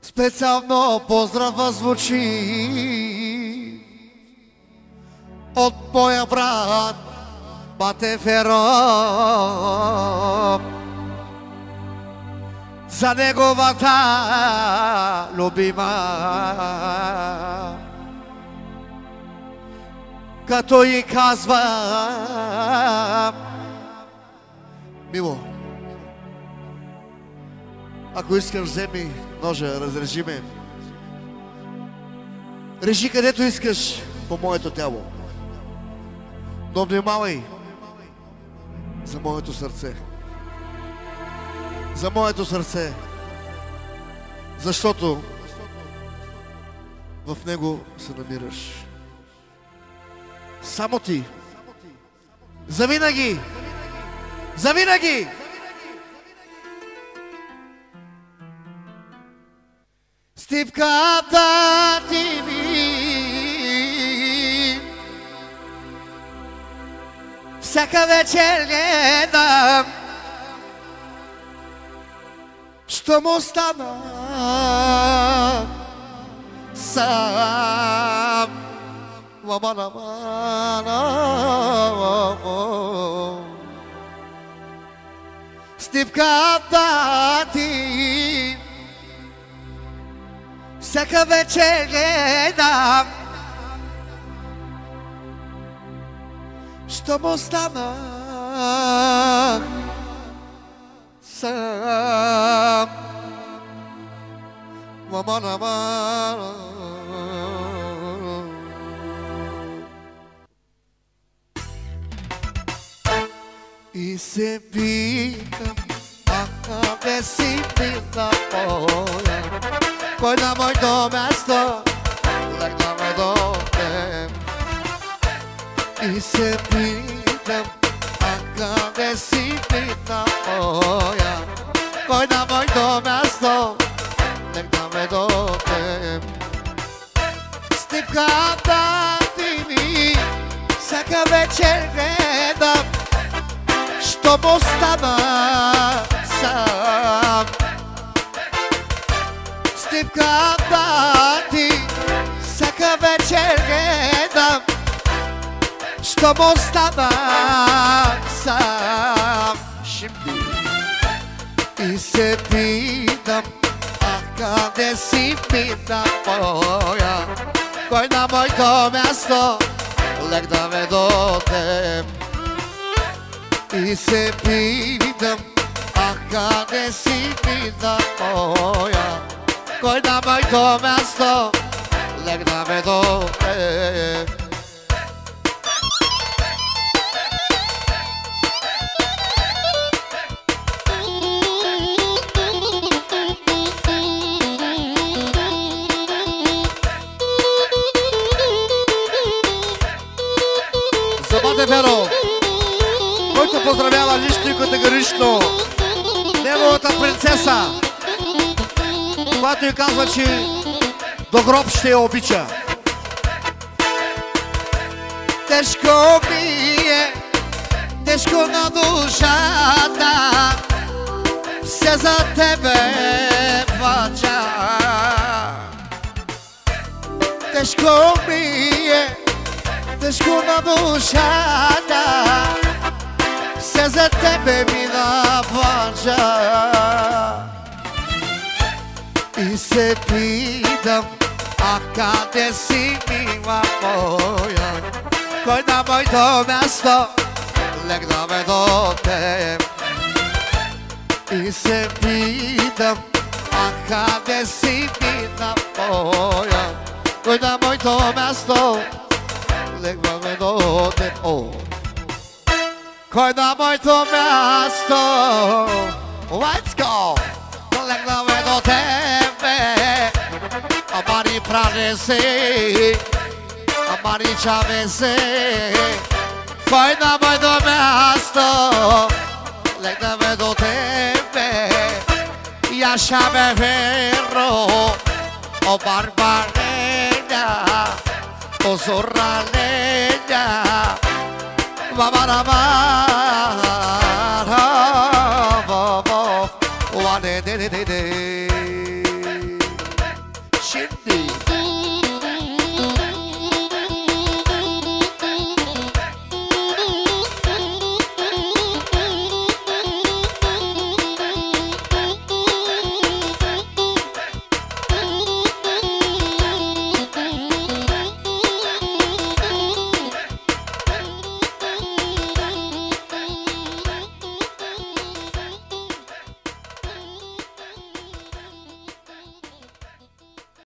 Специално поздрава звучи от моя брат Бате Феро за неговата любима, като и казва: Мило, ако искаш, вземи ножа, разрежи ме. Режи където искаш по моето тяло. Но внимавай за моето сърце. За моето сърце. Защото в него се намираш. Само ти. Завинаги. Завинаги. Стипката ти ми всяка вечер гледам, що му стана сам. Стипката ти всяка вечер гледам, що му стана сам. И се питам, къде си била моя, кой на моето място легнаме до теб. И се питам, къде си била моя, кой на моето място легнаме до теб. Стипката ти ми всяка вечер гледам, що му стана сам. Стипката ти всяка вечер гледам, що му стана сам. И се питам, къде си била моя, кой на моето място легнаме до теб. И се питам, къде си била моя, кой на моето място легнаме до теб. За Бате Феро, който поздравява лично и категорично неговата принцеса, която й казва, че до гроб ще я обича. Тежко ми е, тежко на душата, все за тебе плача. Тежко ми е, тежко на душата, все за тебе ми наплача. И се питам, къде си мила моя, кой на моето място легнаме до теб. И се питам, къде си мила моя, кой на моето място легнаме до теб. Кой на моето място, let's go, легнаме до тебе. Амари прави се, амари чаве се, Poi da mai domeasto, lei deve do tempe, ia șave ferro, o barbarena, o sorralena, va va va va.